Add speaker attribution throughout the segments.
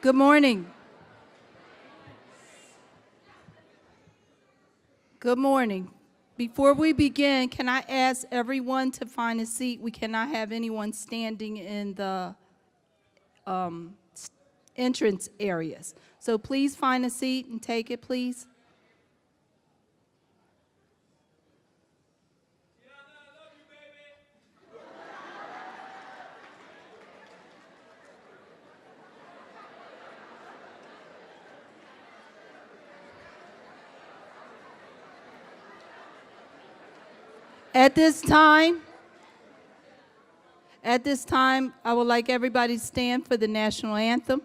Speaker 1: Good morning. Good morning. Before we begin, can I ask everyone to find a seat? We cannot have anyone standing in the entrance areas. So please find a seat and take it, please. At this time, I would like everybody to stand for the national anthem.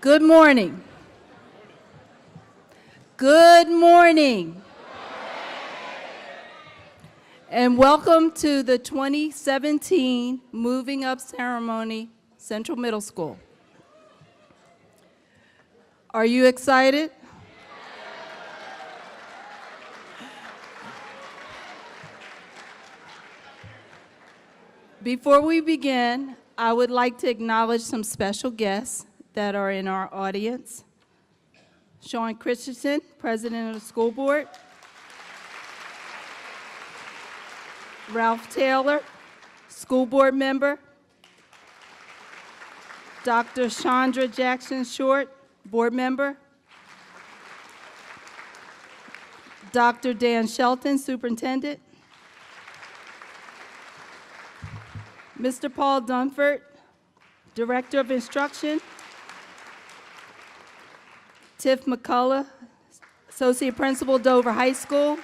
Speaker 1: Good morning. Good morning. And welcome to the 2017 Moving Up Ceremony, Central Middle School. Are you excited? Before we begin, I would like to acknowledge some special guests that are in our audience. Sean Christensen, President of the School Board. Ralph Taylor, School Board Member. Dr. Chandra Jackson Short, Board Member. Dr. Dan Shelton, Superintendent. Mr. Paul Dunford, Director of Instruction. Tiff McCullough, Associate Principal, Dover High School.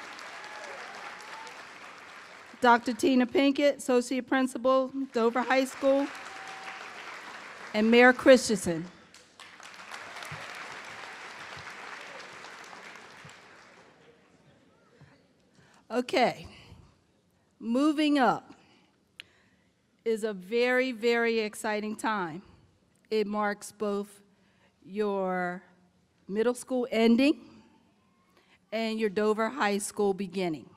Speaker 1: Dr. Tina Pinkett, Associate Principal, Dover High School. And Mayor Christensen. Okay, moving up is a very, very exciting time. It marks both your middle school ending and your Dover High School beginning.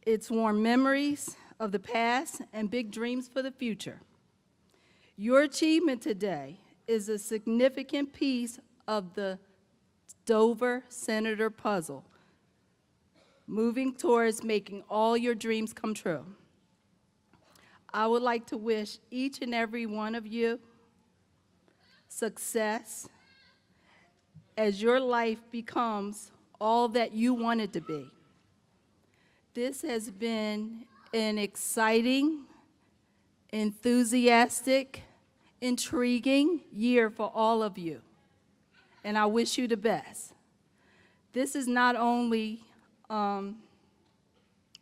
Speaker 1: It's warm memories of the past and big dreams for the future. Your achievement today is a significant piece of the Dover Senator puzzle, moving towards making all your dreams come true. I would like to wish each and every one of you success as your life becomes all that you want it to be. This has been an exciting, enthusiastic, intriguing year for all of you, and I wish you the best. This is not only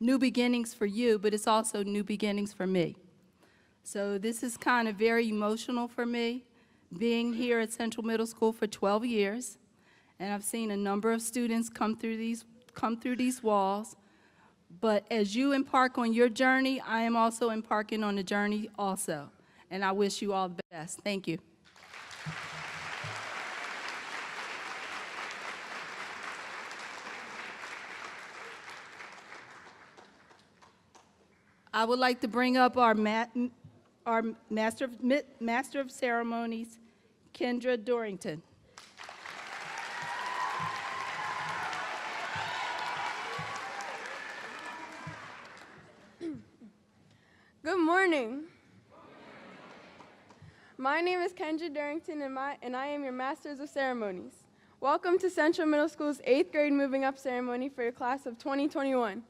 Speaker 1: new beginnings for you, but it's also new beginnings for me. So this is kind of very emotional for me, being here at Central Middle School for 12 years, and I've seen a number of students come through these walls. But as you embark on your journey, I am also embarking on the journey also. And I wish you all the best. Thank you. I would like to bring up our Master of Ceremonies, Kendra Dorrington.
Speaker 2: Good morning. My name is Kendra Durrington, and I am your Masters of Ceremonies. Welcome to Central Middle School's 8th grade Moving Up ceremony for your class of 2021.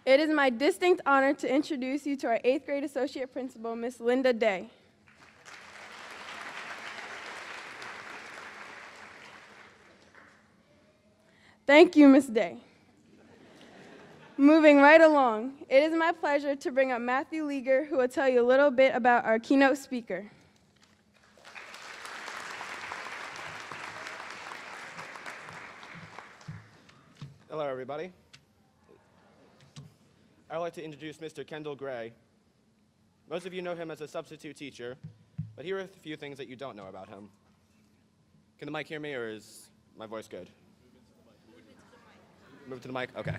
Speaker 2: It is my distinct honor to introduce you to our 8th grade Associate Principal, Miss Linda Day. Thank you, Ms. Day. Moving right along, it is my pleasure to bring up Matthew Leager, who will tell you a little bit about our keynote speaker.
Speaker 3: Hello, everybody. I would like to introduce Mr. Kendall Gray. Most of you know him as a substitute teacher, but here are a few things that you don't know about him. Can the mic hear me, or is my voice good? Move to the mic? Okay.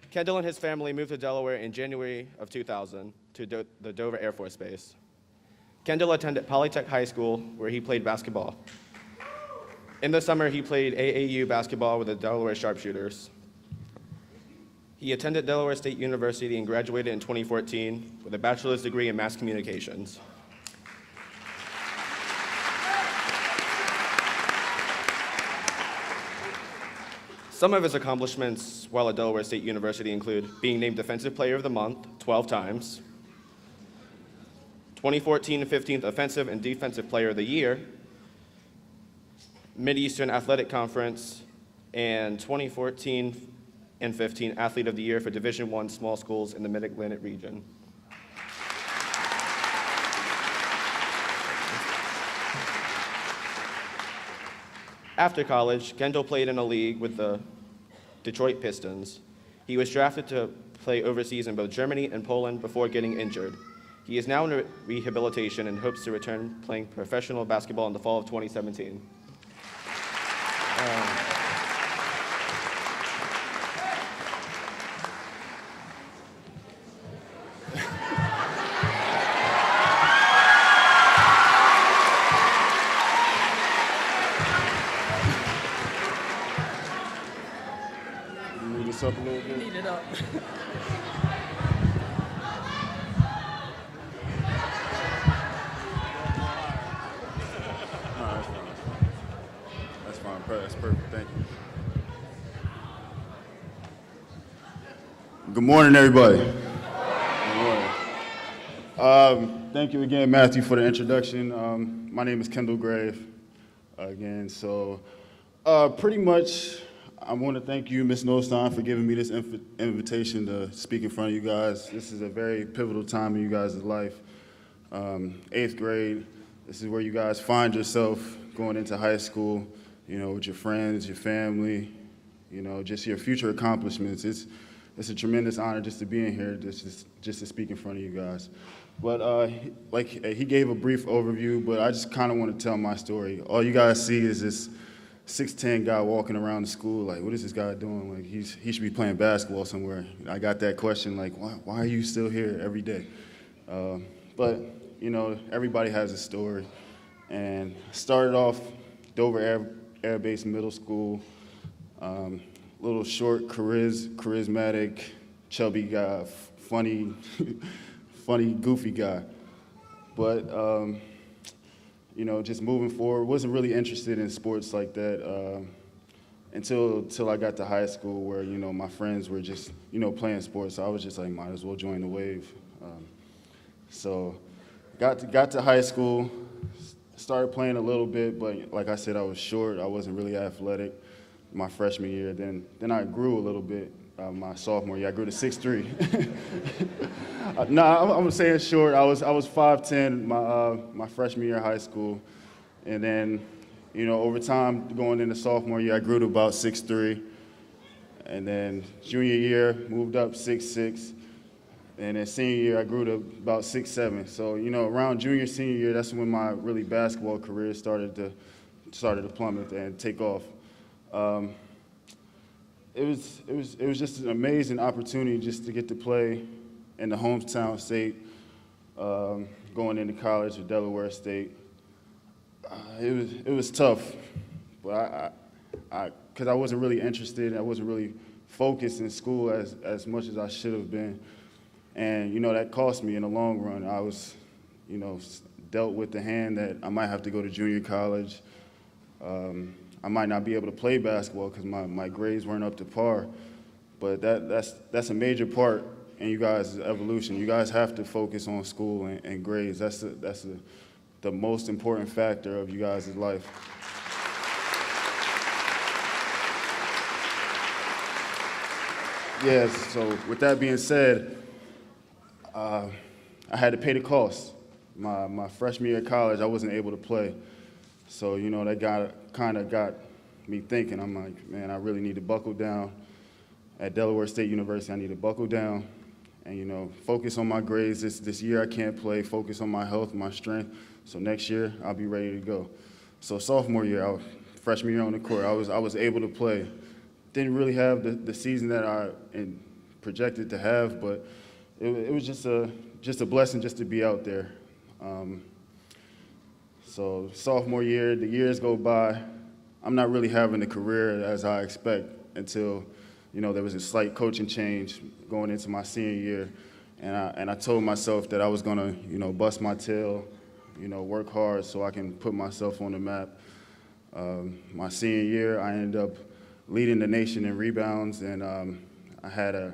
Speaker 3: Kendall and his family moved to Delaware in January of 2000 to the Dover Air Force Base. Kendall attended Polytech High School, where he played basketball. In the summer, he played AAU basketball with the Delaware Sharpshooters. He attended Delaware State University and graduated in 2014 with a bachelor's degree in mass communications. Some of his accomplishments while at Delaware State University include being named Defensive Player of the Month 12 times, 2014 and 15th Offensive and Defensive Player of the Year, Mid-Eastern Athletic Conference, and 2014 and 15 Athlete of the Year for Division I small schools in the Mid-Atlantic region. After college, Kendall played in a league with the Detroit Pistons. He was drafted to play overseas in both Germany and Poland before getting injured. He is now in rehabilitation and hopes to return playing professional basketball in the fall of 2017.
Speaker 4: Up a little bit.
Speaker 1: Need it up.
Speaker 4: No, that's fine. That's perfect. Thank you. Good morning, everybody. Good morning. Thank you again, Matthew, for the introduction. My name is Kendall Gray. Again, so pretty much, I want to thank you, Ms. Nostine, for giving me this invitation to speak in front of you guys. This is a very pivotal time in you guys' life. 8th grade, this is where you guys find yourself going into high school, you know, with your friends, your family, you know, just your future accomplishments. It's a tremendous honor just to be in here, just to speak in front of you guys. But he gave a brief overview, but I just kind of want to tell my story. All you guys see is this 6'10" guy walking around the school, like, what is this guy doing? Like, he should be playing basketball somewhere. I got that question, like, why are you still here every day? But, you know, everybody has a story. And I started off Dover Air Base Middle School, little short, charismatic, chubby guy, funny, goofy guy. But, you know, just moving forward, wasn't really interested in sports like that until I got to high school where, you know, my friends were just, you know, playing sports. So I was just like, might as well join the wave. So got to high school, started playing a little bit, but like I said, I was short. I wasn't really athletic my freshman year. Then I grew a little bit my sophomore year. I grew to 6'3". No, I'm saying short. I was 5'10" my freshman year of high school, and then, over time going into sophomore year, I grew to about 6'3", and then junior year moved up 6'6", and then senior year I grew to about 6'7". So around junior senior year, that's when my really basketball career started to plummet and take off. It was just an amazing opportunity just to get to play in the hometown state, going into college at Delaware State. It was tough, but because I wasn't really interested, I wasn't really focused in school as much as I should have been, and that cost me in the long run. I was, dealt with the hand that I might have to go to junior college. I might not be able to play basketball because my grades weren't up to par, but that's a major part in you guys' evolution. You guys have to focus on school and grades. That's the most important factor of you guys' life. Yes, so with that being said, I had to pay the cost. My freshman year of college, I wasn't able to play. So, that kind of got me thinking. I'm like, man, I really need to buckle down. At Delaware State University, I need to buckle down and, focus on my grades. This year I can't play, focus on my health, my strength. So next year, I'll be ready to go. So sophomore year, freshman year on the court, I was able to play. Didn't really have the season that I projected to have, but it was just a blessing just to be out there. So sophomore year, the years go by. I'm not really having the career as I expect until, there was a slight coaching change going into my senior year, and I told myself that I was gonna, bust my tail, work hard so I can put myself on the map. My senior year, I ended up leading the nation in rebounds, and I had a,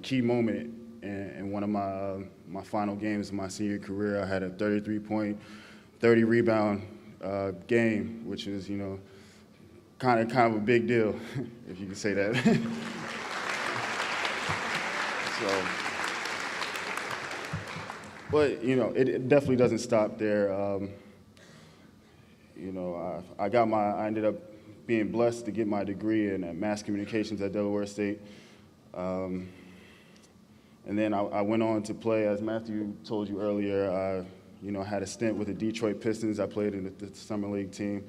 Speaker 4: key moment in one of my final games of my senior career. I had a 33-point, 30-rebound game, which is, kind of a big deal, if you can say that. So, but it definitely doesn't stop there. I ended up being blessed to get my degree in mass communications at Delaware State. And then I went on to play, as Matthew told you earlier, I had a stint with the Detroit Pistons. I played in the summer league team.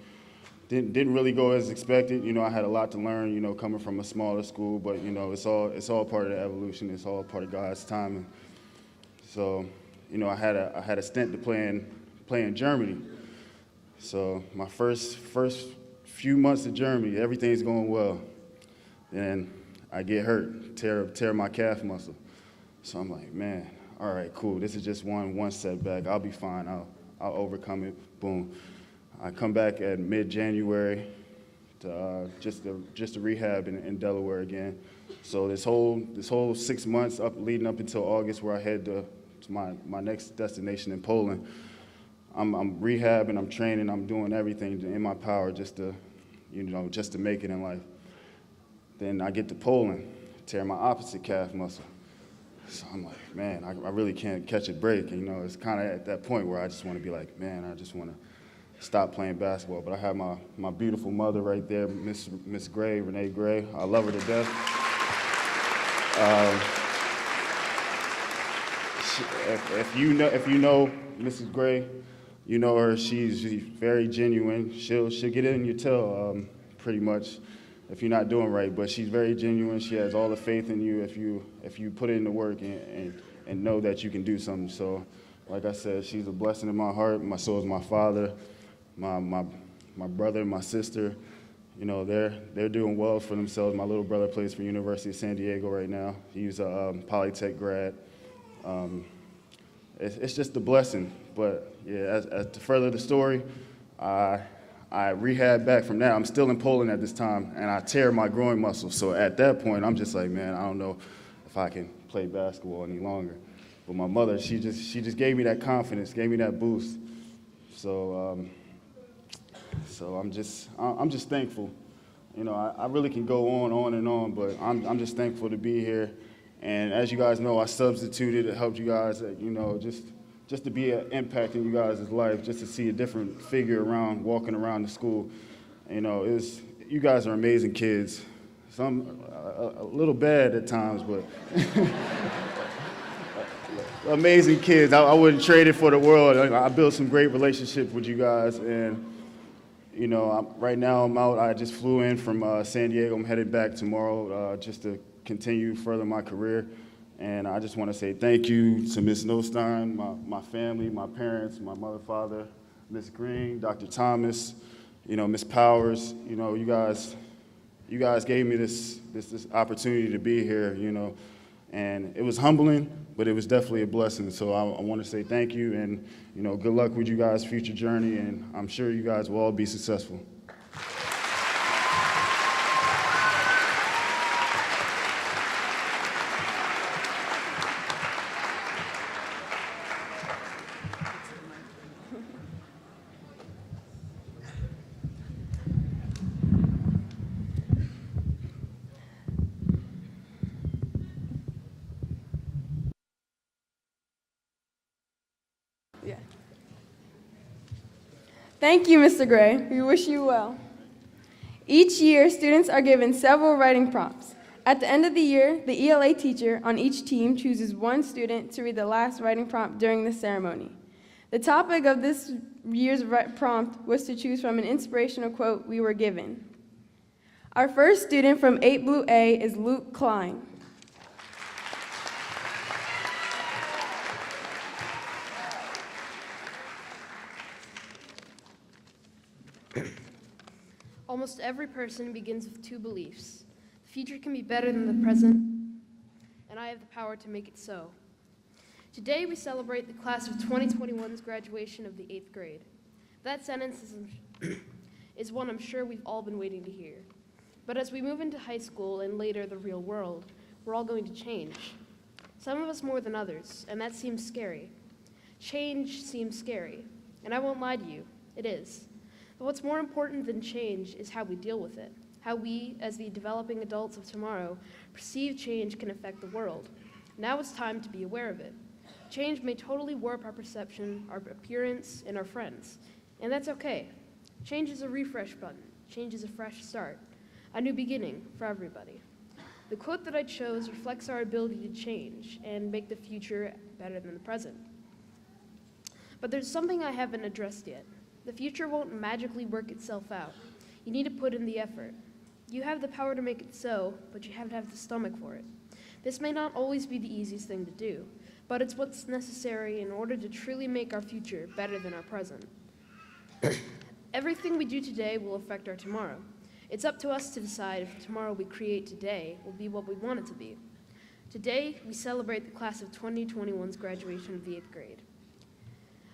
Speaker 4: Didn't really go as expected. I had a lot to learn, coming from a smaller school, but, it's all part of the evolution. It's all part of God's timing. So, I had a stint to play in Germany. So my first few months in Germany, everything's going well. Then I get hurt, tear my calf muscle. So I'm like, man, all right, cool. This is just one setback. I'll be fine. I'll overcome it. Boom. I come back at mid-January to just to rehab in Delaware again. So this whole 6 months leading up until August, where I head to my next destination in Poland, I'm rehabbing, I'm training, I'm doing everything in my power just to make it in life. Then I get to Poland, tear my opposite calf muscle. So I'm like, man, I really can't catch a break. And, it's kind of at that point where I just want to be like, man, I just want to stop playing basketball. But I have my beautiful mother right there, Miss Gray, Renee Gray. I love her to death. If you know Mrs. Gray, you know her. She's very genuine. She'll get in your tail, pretty much, if you're not doing right. But she's very genuine. She has all the faith in you if you put in the work and know that you can do something. So, like I said, she's a blessing in my heart. So is my father, my brother, my sister. They're doing well for themselves. My little brother plays for University of San Diego right now. He's a Polytech grad. It's just a blessing. But yeah, as to further the story, I rehab back from that. I'm still in Poland at this time, and I tear my groin muscle. So at that point, I'm just like, man, I don't know if I can play basketball any longer. But my mother, she just gave me that confidence, gave me that boost. So I'm just thankful. I really can go on and on, but I'm just thankful to be here. And as you guys know, I substituted. It helped you guys, just to be an impact in you guys' life, just to see a different figure walking around the school. You guys are amazing kids. Some a little bad at times, but amazing kids. I wouldn't trade it for the world. I built some great relationships with you guys, and right now I'm out. I just flew in from San Diego. I'm headed back tomorrow just to continue further my career. And I just want to say thank you to Ms. Nostine, my family, my parents, my mother, father, Ms. Green, Dr. Thomas, Ms. Powers. You guys gave me this opportunity to be here, and it was humbling, but it was definitely a blessing. So I want to say thank you, and good luck with you guys' future journey, and I'm sure you guys will all be successful.
Speaker 2: Yeah. Thank you, Mr. Gray. We wish you well. Each year, students are given several writing prompts. At the end of the year, the ELA teacher on each team chooses one student to read the last writing prompt during the ceremony. The topic of this year's prompt was to choose from an inspirational quote we were given. Our first student from 8 Blue A is Luke Klein.
Speaker 5: Almost every person begins with two beliefs. The future can be better than the present, and I have the power to make it so. Today we celebrate the class of 2021's graduation of the 8th grade. That sentence is one I'm sure we've all been waiting to hear. But as we move into high school and later the real world, we're all going to change. Some of us more than others, and that seems scary. Change seems scary, and I won't lie to you, it is. But what's more important than change is how we deal with it, how we, as the developing adults of tomorrow, perceive change can affect the world. Now it's time to be aware of it. Change may totally warp our perception, our appearance, and our friends, and that's okay. Change is a refresh button. Change is a fresh start, a new beginning for everybody. The quote that I chose reflects our ability to change and make the future better than the present. But there's something I haven't addressed yet. The future won't magically work itself out. You need to put in the effort. You have the power to make it so, but you have to have the stomach for it. This may not always be the easiest thing to do, but it's what's necessary in order to truly make our future better than our present. Everything we do today will affect our tomorrow. It's up to us to decide if the tomorrow we create today will be what we want it to be. Today, we celebrate the class of 2021's graduation of the 8th grade.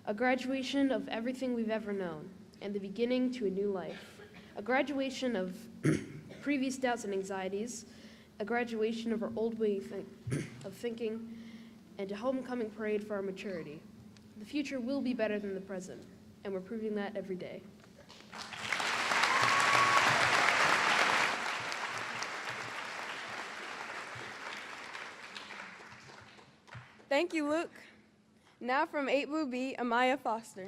Speaker 5: A graduation of everything we've ever known, and the beginning to a new life. A graduation of previous doubts and anxieties, a graduation of our old way of thinking, and a homecoming parade for our maturity. The future will be better than the present, and we're proving that every day.
Speaker 2: Thank you, Luke. Now from 8 Blue B, Amaya Foster.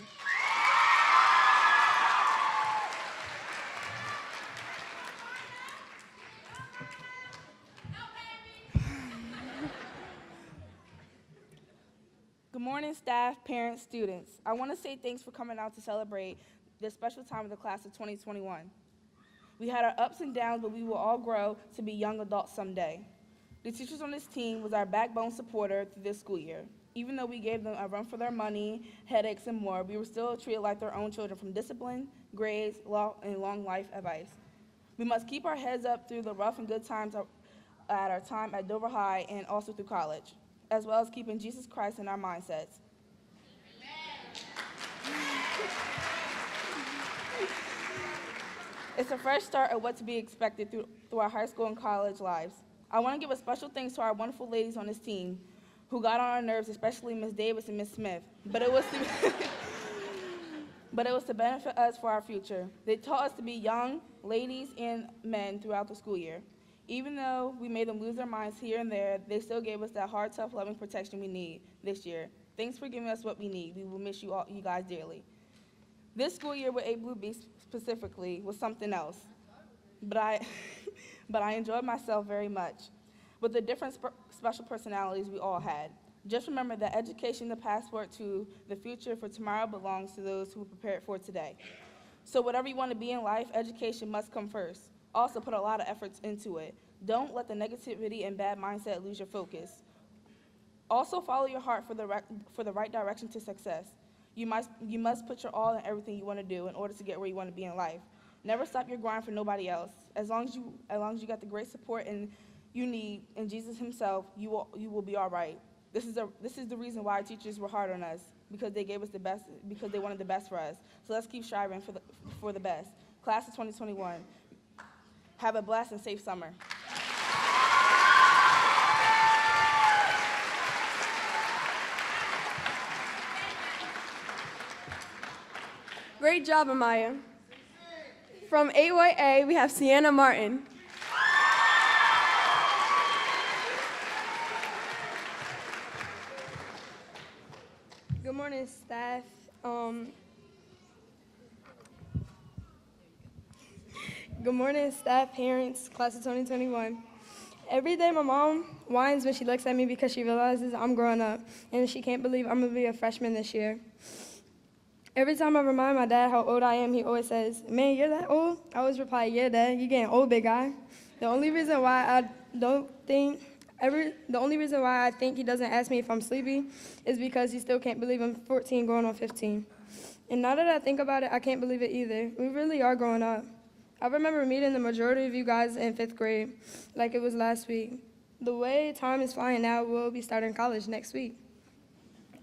Speaker 6: Good morning, staff, parents, students. I want to say thanks for coming out to celebrate this special time of the class of 2021. We had our ups and downs, but we will all grow to be young adults someday. The teachers on this team was our backbone supporter through this school year. Even though we gave them a run for their money, headaches, and more, we were still treated like their own children from discipline, grades, law, and long life advice. We must keep our heads up through the rough and good times at our time at Dover High and also through college, as well as keeping Jesus Christ in our mindsets. It's a fresh start of what to be expected through our high school and college lives. I want to give a special thanks to our wonderful ladies on this team who got on our nerves, especially Ms. Davis and Ms. Smith. But it was but it was to benefit us for our future. They taught us to be young ladies and men throughout the school year. Even though we made them lose their minds here and there, they still gave us that hard, tough, loving protection we need this year. Thanks for giving us what we need. We will miss you all, you guys dearly. This school year with A Blue B specifically was something else, but I enjoyed myself very much with the different special personalities we all had. Just remember that education, the passport to the future for tomorrow, belongs to those who prepare it for today. So whatever you want to be in life, education must come first. Also put a lot of efforts into it. Don't let the negativity and bad mindset lose your focus. Also follow your heart for the right direction to success. You must put your all in everything you want to do in order to get where you want to be in life. Never stop your grind for nobody else. As long as you got the great support and you need in Jesus Himself, you will be all right. This is the reason why our teachers were hard on us, because they gave us the best, because they wanted the best for us. So let's keep striving for the best. Class of 2021, have a blessed and safe summer.
Speaker 2: Great job, Amaya. From 8YA, we have Sienna Martin.
Speaker 7: Good morning, staff. Good morning, staff, parents, class of 2021. Every day my mom whines when she looks at me because she realizes I'm growing up and she can't believe I'm gonna be a freshman this year. Every time I remind my dad how old I am, he always says, "Man, you're that old?" I always reply, "Yeah, Dad, you're getting old, big guy." The only reason why I think he doesn't ask me if I'm sleepy is because he still can't believe I'm 14 going on 15. And now that I think about it, I can't believe it either. We really are growing up. I remember meeting the majority of you guys in 5th grade, like it was last week. The way time is flying now, we'll be starting college next week.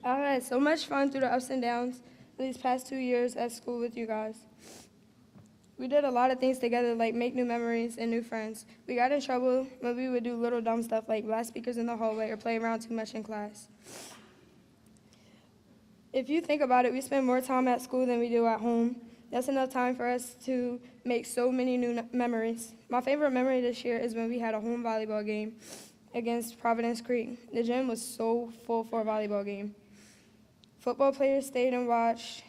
Speaker 7: I've had so much fun through the ups and downs these past 2 years at school with you guys. We did a lot of things together, like make new memories and new friends. We got in trouble when we would do little dumb stuff like blast speakers in the hallway or play around too much in class. If you think about it, we spend more time at school than we do at home. That's enough time for us to make so many new memories. My favorite memory this year is when we had a home volleyball game against Providence Creek. The gym was so full for a volleyball game. Football players stayed and watched.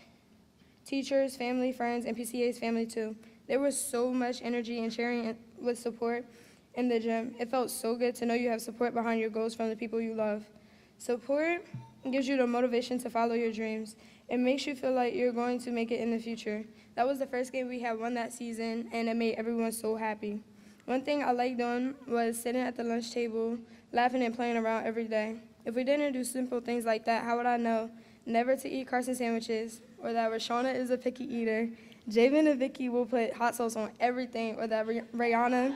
Speaker 7: Teachers, family, friends, and PCA's family too. There was so much energy and sharing with support in the gym. It felt so good to know you have support behind your goals from the people you love. Support gives you the motivation to follow your dreams. It makes you feel like you're going to make it in the future. That was the first game we had won that season, and it made everyone so happy. One thing I liked doing was sitting at the lunch table, laughing and playing around every day. If we didn't do simple things like that, how would I know never to eat Carson sandwiches, or that Rashona is a picky eater, Javen and Vicky will put hot sauce on everything, or that Rihanna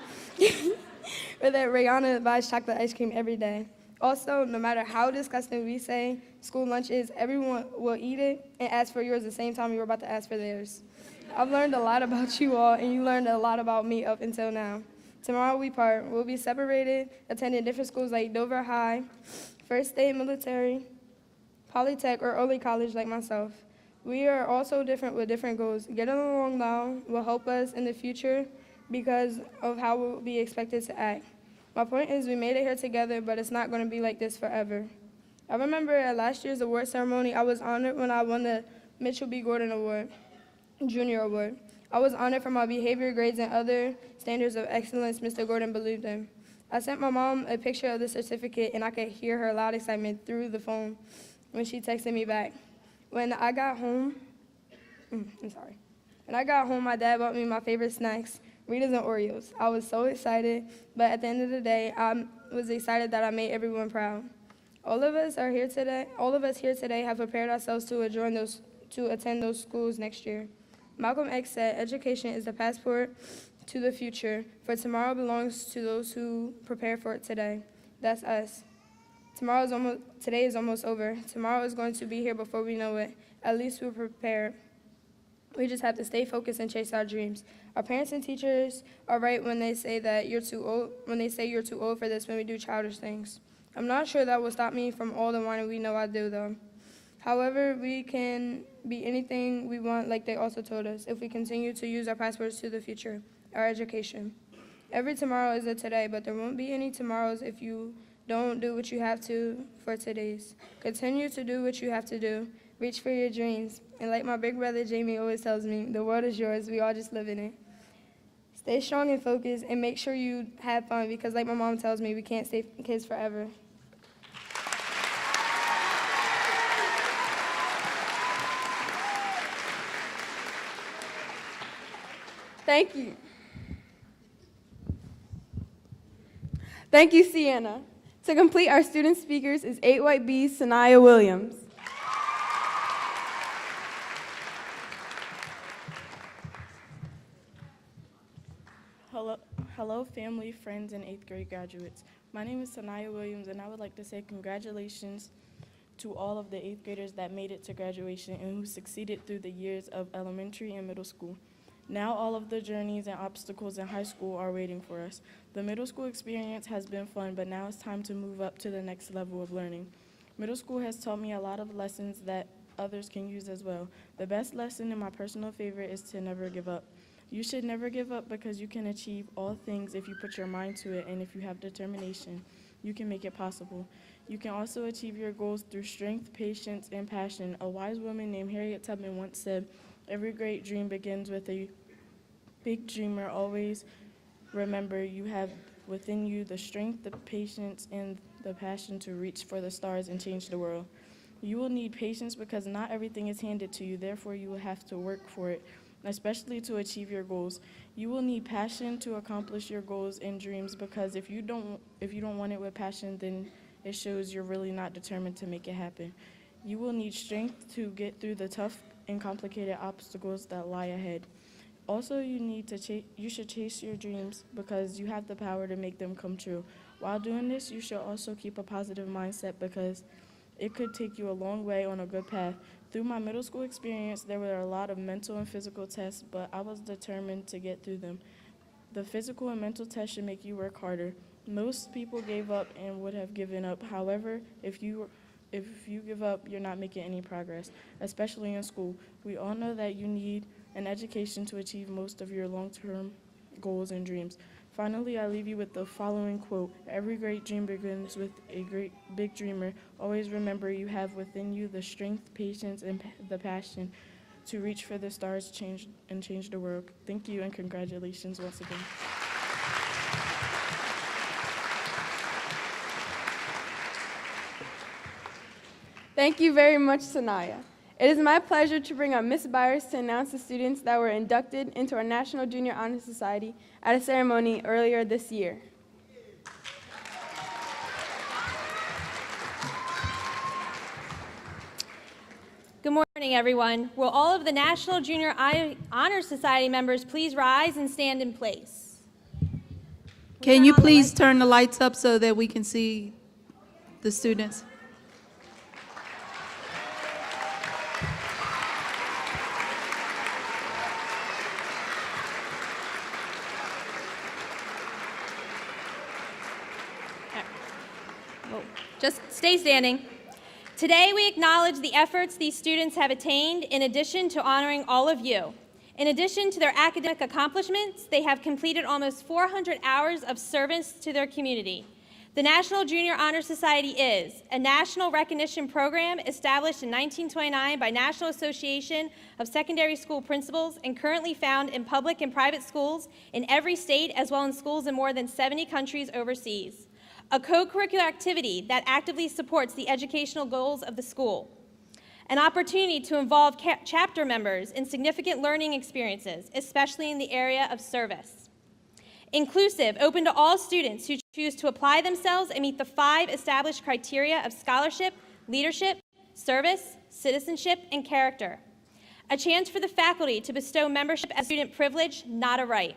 Speaker 7: buys chocolate ice cream every day. Also, no matter how disgusting we say school lunch is, everyone will eat it and ask for yours the same time you were about to ask for theirs. I've learned a lot about you all, and you learned a lot about me up until now. Tomorrow we part. We'll be separated, attending different schools like Dover High, First State Military, Polytech, or early college like myself. We are all so different with different goals. Getting along now will help us in the future because of how we'll be expected to act. My point is we made it here together, but it's not going to be like this forever. I remember at last year's award ceremony, I was honored when I won the Mitchell B. Gordon Award, Junior Award. I was honored for my behavior, grades, and other standards of excellence Mr. Gordon believed in. I sent my mom a picture of the certificate, and I could hear her loud excitement through the phone when she texted me back. When I got home, my dad bought me my favorite snacks, Ritas and Oreos. I was so excited, but at the end of the day, I was excited that I made everyone proud. All of us here today have prepared ourselves to attend those schools next year. Malcolm X said, "Education is the passport to the future, for tomorrow belongs to those who prepare for it today." That's us. Today is almost over. Tomorrow is going to be here before we know it. At least we're prepared. We just have to stay focused and chase our dreams. Our parents and teachers are right when they say that you're too old. When they say you're too old for this, when we do childish things. I'm not sure that will stop me from all the whining we know I do, though. However, we can be anything we want, like they also told us, if we continue to use our passports to the future, our education. Every tomorrow is a today, but there won't be any tomorrows if you don't do what you have to for today's. Continue to do what you have to do. Reach for your dreams. And like my big brother Jamie always tells me, the world is yours. We all just live in it. Stay strong and focused, and make sure you have fun, because like my mom tells me, we can't stay kids forever.
Speaker 2: Thank you. Thank you, Sienna. To complete our student speakers is 8 White B's Sanaya Williams.
Speaker 8: Hello, family, friends, and 8th grade graduates. My name is Sanaya Williams, and I would like to say congratulations to all of the 8th graders that made it to graduation and who succeeded through the years of elementary and middle school. Now all of the journeys and obstacles in high school are waiting for us. The middle school experience has been fun, but now it's time to move up to the next level of learning. Middle school has taught me a lot of lessons that others can use as well. The best lesson and my personal favorite is to never give up. You should never give up, because you can achieve all things if you put your mind to it, and if you have determination, you can make it possible. You can also achieve your goals through strength, patience, and passion. A wise woman named Harriet Tubman once said, "Every great dream begins with a big dreamer. Always remember you have within you the strength, the patience, and the passion to reach for the stars and change the world." You will need patience because not everything is handed to you. Therefore, you will have to work for it, especially to achieve your goals. You will need passion to accomplish your goals and dreams, because if you don't want it with passion, then it shows you're really not determined to make it happen. You will need strength to get through the tough and complicated obstacles that lie ahead. Also, you should chase your dreams, because you have the power to make them come true. While doing this, you should also keep a positive mindset, because it could take you a long way on a good path. Through my middle school experience, there were a lot of mental and physical tests, but I was determined to get through them. The physical and mental tests should make you work harder. Most people gave up and would have given up. However, if you give up, you're not making any progress, especially in school. We all know that you need an education to achieve most of your long-term goals and dreams. Finally, I leave you with the following quote: "Every great dream begins with a great big dreamer. Always remember you have within you the strength, patience, and the passion to reach for the stars, change the world." Thank you, and congratulations once again.
Speaker 2: Thank you very much, Sanaya. It is my pleasure to bring up Ms. Byers to announce the students that were inducted into our National Junior Honor Society at a ceremony earlier this year.
Speaker 9: Good morning, everyone. Will all of the National Junior Honor Society members please rise and stand in place?
Speaker 1: Can you please turn the lights up so that we can see the students?
Speaker 9: Just stay standing. Today, we acknowledge the efforts these students have attained in addition to honoring all of you. In addition to their academic accomplishments, they have completed almost 400 hours of service to their community. The National Junior Honor Society is a national recognition program established in 1929 by National Association of Secondary School Principals and currently found in public and private schools in every state, as well as in schools in more than 70 countries overseas. A co-curricular activity that actively supports the educational goals of the school. An opportunity to involve chapter members in significant learning experiences, especially in the area of service. Inclusive, open to all students who choose to apply themselves and meet the 5 established criteria of scholarship, leadership, service, citizenship, and character. A chance for the faculty to bestow membership as student privilege, not a right.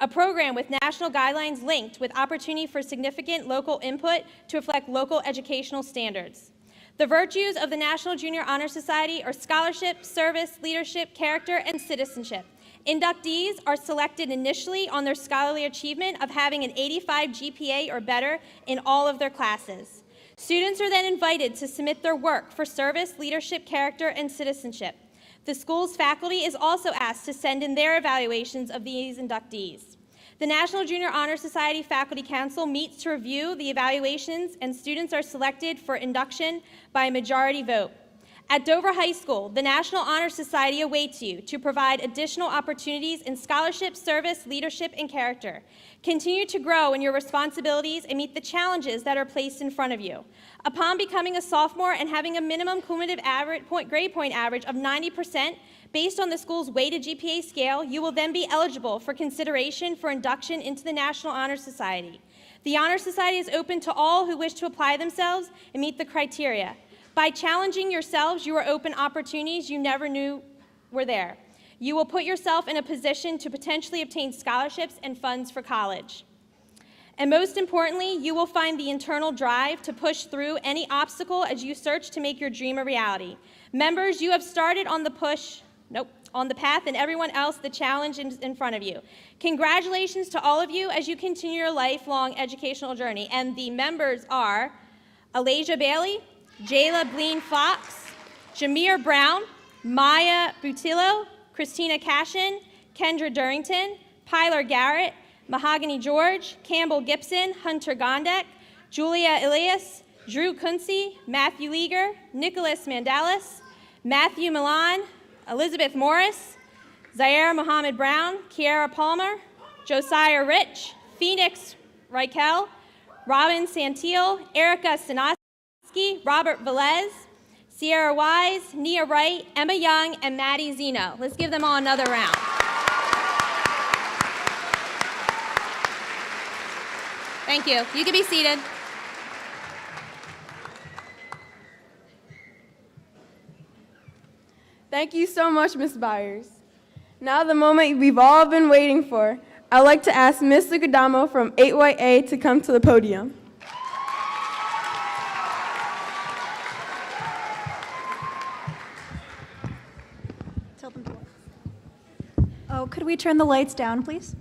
Speaker 9: A program with national guidelines linked with opportunity for significant local input to reflect local educational standards. The virtues of the National Junior Honor Society are scholarship, service, leadership, character, and citizenship. Inductees are selected initially on their scholarly achievement of having an 85 GPA or better in all of their classes. Students are then invited to submit their work for service, leadership, character, and citizenship. The school's faculty is also asked to send in their evaluations of these inductees. The National Junior Honor Society Faculty Council meets to review the evaluations, and students are selected for induction by a majority vote. At Dover High School, the National Honor Society awaits you to provide additional opportunities in scholarship, service, leadership, and character. Continue to grow in your responsibilities and meet the challenges that are placed in front of you. Upon becoming a sophomore and having a minimum cumulative grade point average of 90% based on the school's weighted GPA scale, you will then be eligible for consideration for induction into the National Honor Society. The Honor Society is open to all who wish to apply themselves and meet the criteria. By challenging yourselves, you are open opportunities you never knew were there. You will put yourself in a position to potentially obtain scholarships and funds for college. And most importantly, you will find the internal drive to push through any obstacle as you search to make your dream a reality. Members, you have started on the path, and everyone else the challenge in front of you. Congratulations to all of you as you continue your lifelong educational journey. And the members are Alasia Bailey, Jayla Bleen Fox, Jameer Brown, Maya Butillo, Christina Cashin, Kendra Durrington, Pyler Garrett, Mahogany George, Campbell Gibson, Hunter Gondek, Julia Elias, Drew Kunze, Matthew Leager, Nicholas Mandalis, Matthew Milan, Elizabeth Morris, Zaire Mohammed Brown, Kiara Palmer, Josiah Rich, Phoenix Reichel, Robin Santil, Erica Sinoski, Robert Velez, Sierra Wise, Nia Wright, Emma Young, and Maddie Zeno. Let's give them all another round. Thank you. You can be seated.
Speaker 2: Thank you so much, Ms. Byers. Now the moment we've all been waiting for, I'd like to ask Ms. Sukadamo from 8YA to come to the podium.
Speaker 10: Oh, could we turn the lights down, please?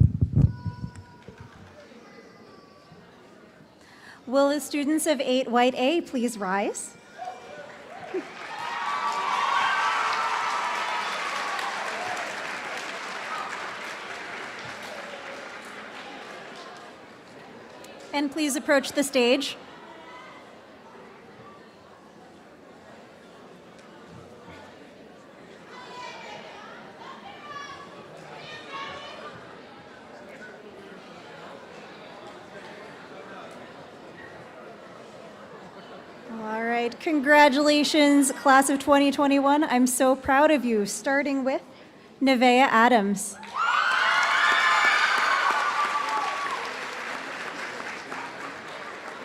Speaker 10: Will the students of 8 White A please rise? And please approach the stage. All right, congratulations, class of 2021. I'm so proud of you, starting with Nevaeh Adams.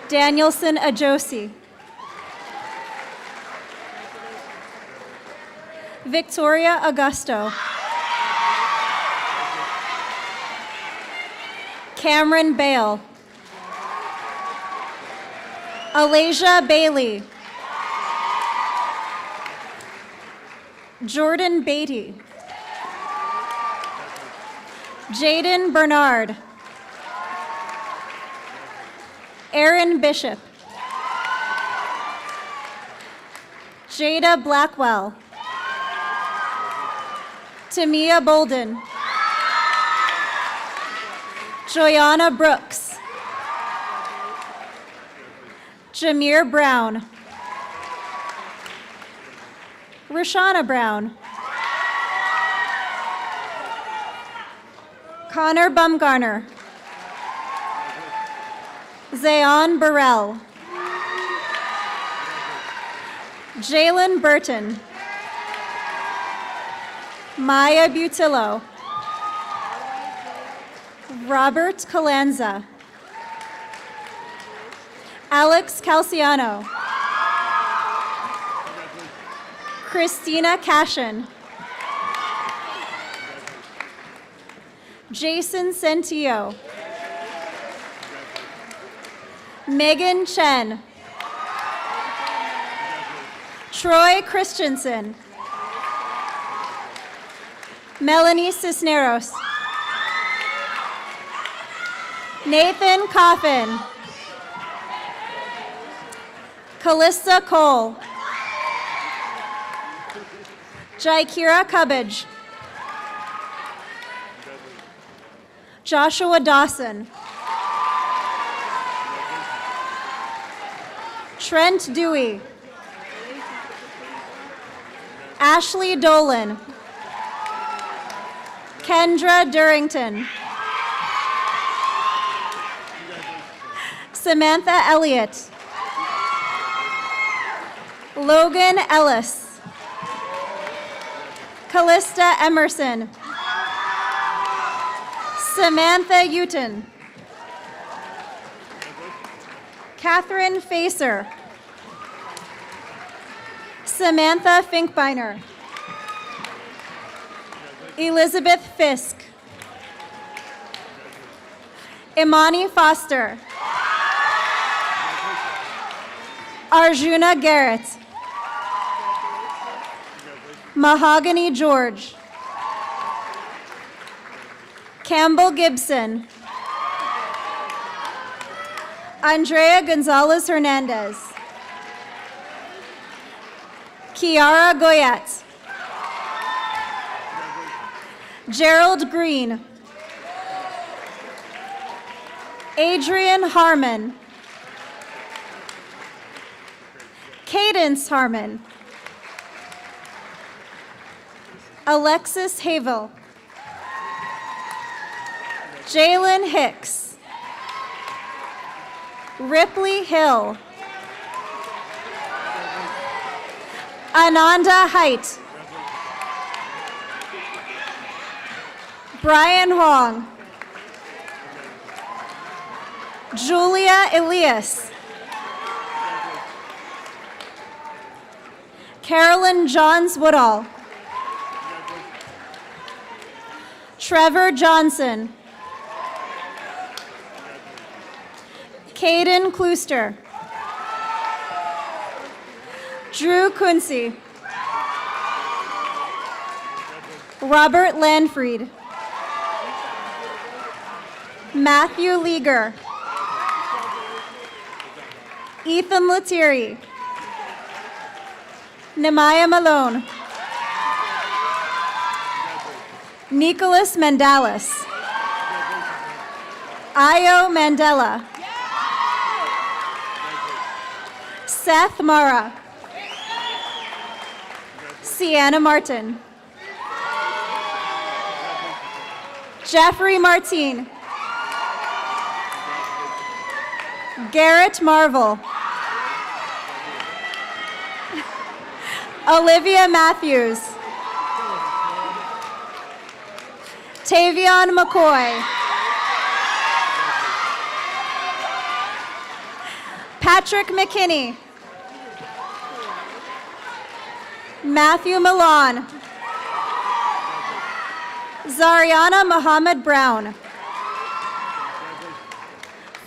Speaker 10: Danielson Ajosi. Victoria Augusto. Cameron Bale. Alasia Bailey. Jordan Beatty. Jaden Bernard. Aaron Bishop. Jada Blackwell. Tamia Bolden. Joyanna Brooks. Jameer Brown. Rashana Brown. Connor Bumgarner. Zayon Burrell. Jalen Burton. Maya Butillo. Robert Calanza. Alex Calciano. Christina Cashin. Jason Centillo. Megan Chen. Troy Christensen. Melanie Cisneros. Nathan Coffin. Callista Cole. Jaikira Cubbage. Joshua Dawson. Trent Dewey. Ashley Dolan. Kendra Durrington. Samantha Elliott. Logan Ellis. Callista Emerson. Samantha Uton. Catherine Facer. Samantha Finkbeiner. Elizabeth Fisk. Imani Foster. Arjuna Garrett. Mahogany George. Campbell Gibson. Andrea Gonzalez Hernandez. Kiara Goyette. Gerald Green. Adrian Harmon. Cadence Harmon. Alexis Havel. Jalen Hicks. Ripley Hill. Ananda Height. Brian Huang. Julia Elias. Carolyn Johns Woodall. Trevor Johnson. Caden Klooster. Drew Quincy. Robert Lanfried. Matthew Leager. Ethan Lettieri. Nehemiah Malone. Nicholas Mandalis. Io Mandela. Seth Mara. Sienna Martin. Jeffrey Martin. Garrett Marvel. Olivia Matthews. Tavion McCoy. Patrick McKinney. Matthew Milan. Zariana Muhammad Brown.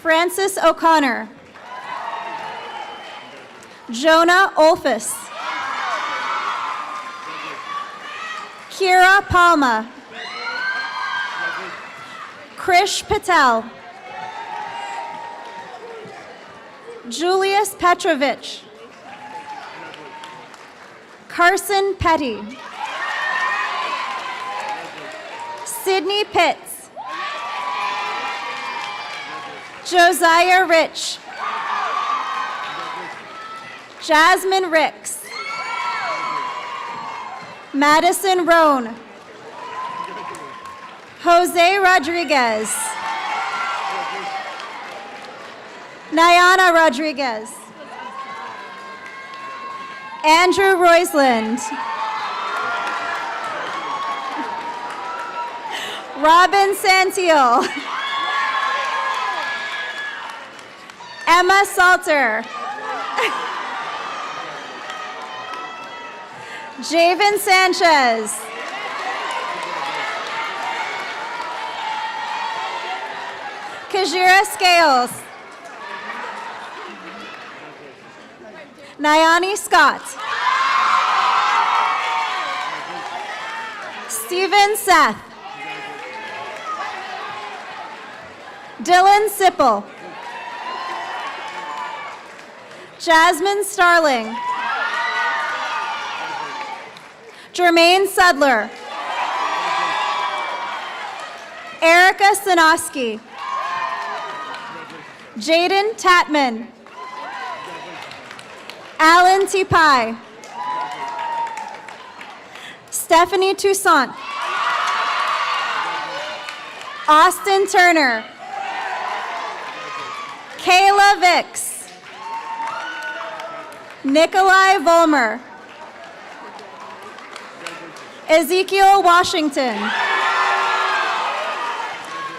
Speaker 10: Francis O'Connor. Jonah Olfus. Kira Palma. Krish Patel. Julius Petrovich. Carson Petty. Sydney Pitts. Josiah Rich. Jasmine Ricks. Madison Roan. Jose Rodriguez. Nayana Rodriguez. Andrew Roisland. Robin Santiel. Emma Salter. Javen Sanchez. Kajira Scales. Nyani Scott. Stephen Seth. Dylan Sipple. Jasmine Starling. Jermaine Sedler. Erica Sinoski. Jaden Tatman. Alan Tipai. Stephanie Toussaint. Austin Turner. Kayla Vicks. Nikolai Volmer. Ezekiel Washington.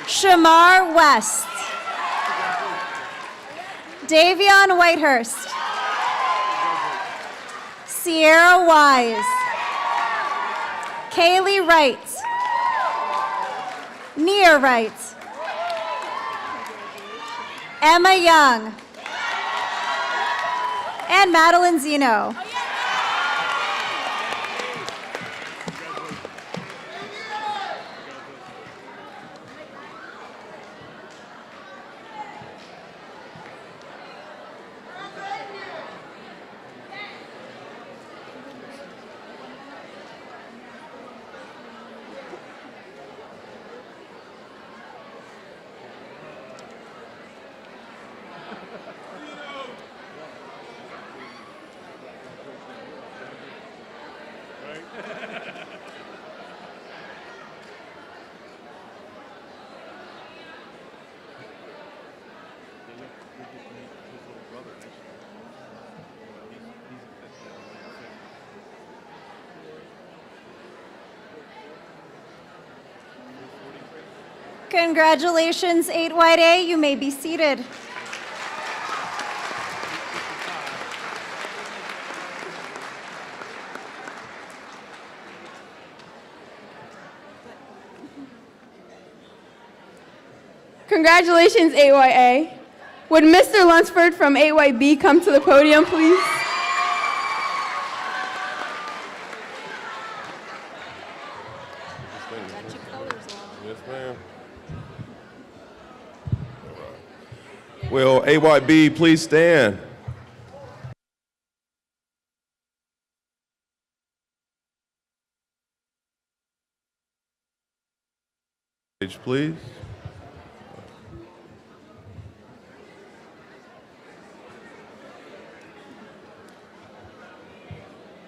Speaker 10: Shamar West. Davion Whitehurst. Sierra Wise. Kaylee Wright. Nia Wright. Emma Young. And Madeline Zeno. Congratulations, 8-White-A. You may be seated.
Speaker 2: Congratulations, 8-YA. Would Mr. Lunsford from 8YB come to the podium, please?
Speaker 11: Yes, ma'am. Will AYB please stand? Please.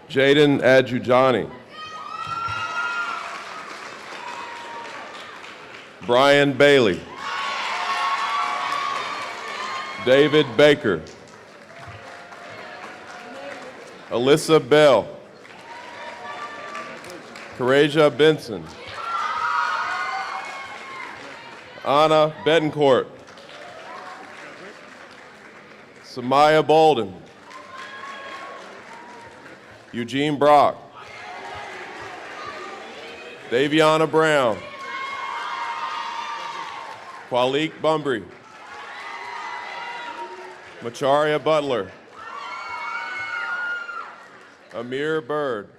Speaker 11: Jaden Adjujani. Brian Bailey. David Baker. Alyssa Bell. Corasia Benson. Anna Betancourt. Samaya Bolden. Eugene Brock. Daviana Brown. Kwalik Bumbry. Macharia Butler. Amir Bird.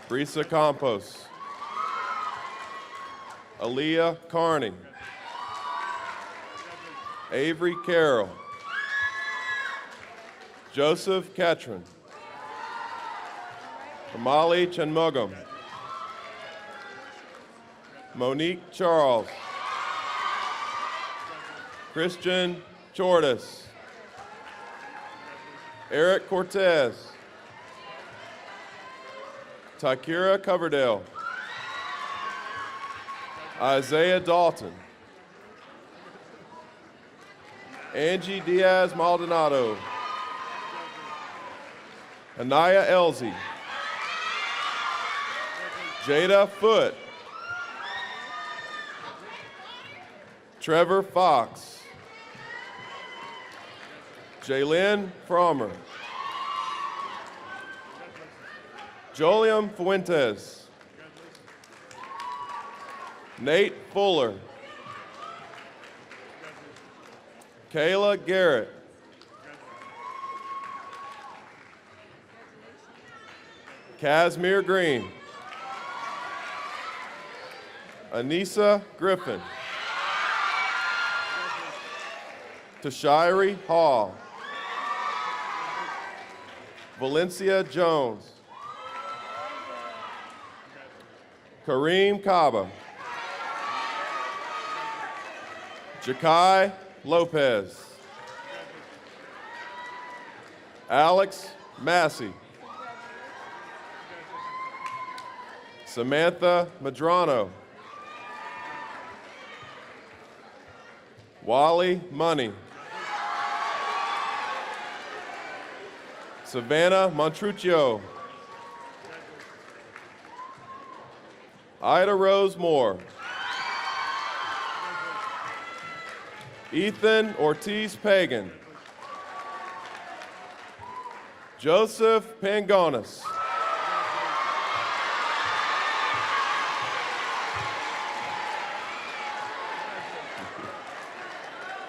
Speaker 11: Brisa Campos. Aaliyah Carney. Avery Carroll. Joseph Ketron. Kamali Chenmugam. Monique Charles. Christian Chordas. Eric Cortez. Takira Coverdale. Isaiah Dalton. Angie Diaz Maldonado. Anaya Elsie. Jada Foote. Trevor Fox. Jaylyn Frommer. Joliam Fuentes. Nate Fuller. Kayla Garrett. Casimir Green. Anissa Griffin. Tashiri Hall. Valencia Jones. Kareem Kaba. Jakai Lopez. Alex Massey. Samantha Madrano. Wally Money. Savannah Montruccio. Ida Rose Moore. Ethan Ortiz Pagan. Joseph Pangonis.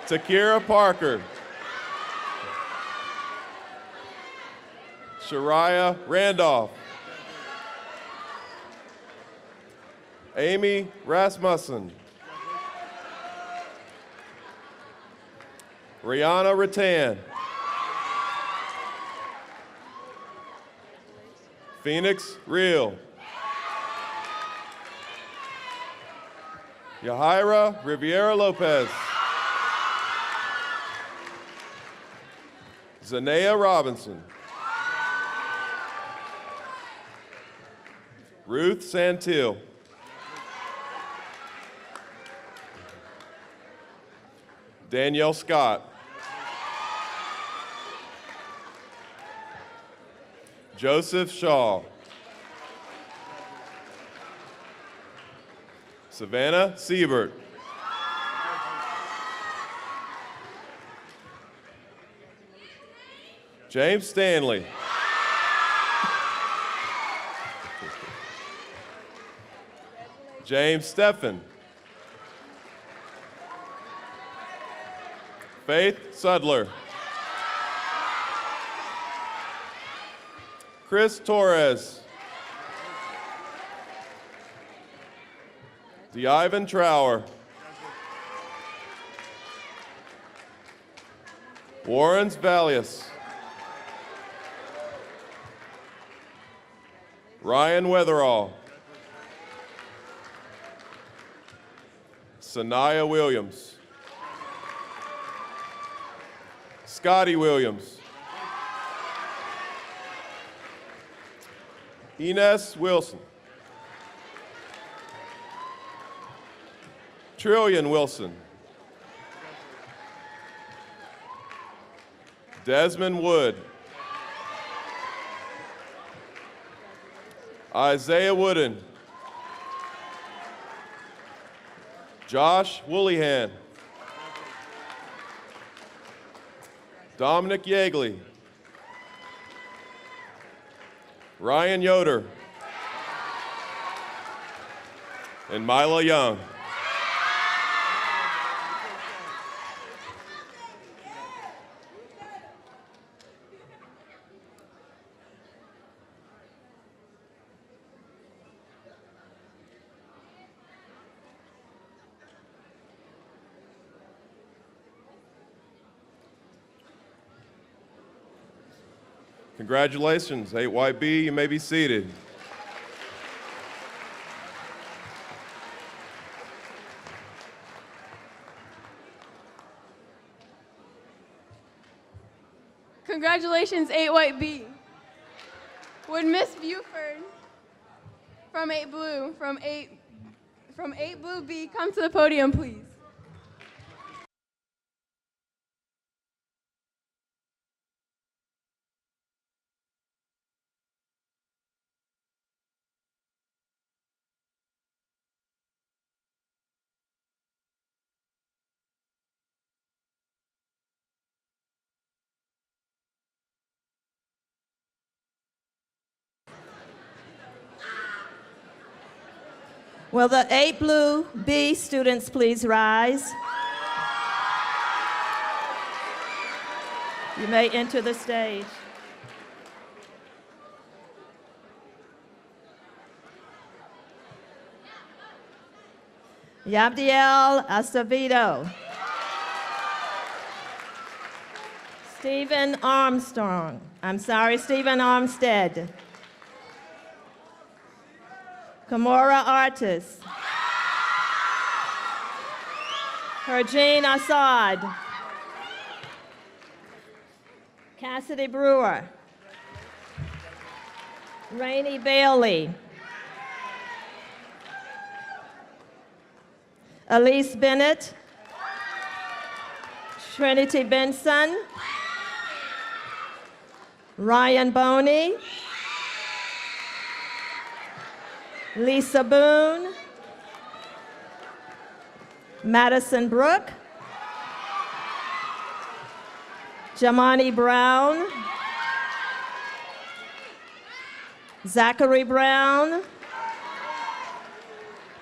Speaker 11: Takira Parker. Shariah Randolph. Amy Rasmussen. Rihanna Rattan. Phoenix Real. Yahaira Riviera Lopez. Zanea Robinson. Ruth Santil. Danielle Scott. Joseph Shaw. Savannah Siebert. James Stanley. James Steffen. Faith Sudler. Chris Torres. DeIvan Trower. Warrens Valius. Ryan Weatherall. Sanaya Williams. Scotty Williams. Ines Wilson. Trillian Wilson. Desmond Wood. Isaiah Wooden. Josh Woollyhan. Dominic Yeagley. Ryan Yoder. And Mila Young. Congratulations, 8YB, you may be seated.
Speaker 2: Congratulations, 8-White-B. Would Miss Buford from 8-Blue, from 8-Blue-B come to the podium, please?
Speaker 12: Will the 8-Blue-B students please rise? You may enter the stage. Yabdiel Acevedo. Stephen Armstrong. Stephen Armstead. Kamora Artis. Herjeen Assad. Cassidy Brewer. Rainey Bailey. Elise Bennett. Trinity Benson. Ryan Boney. Lisa Boone. Madison Brooke. Jamani Brown. Zachary Brown.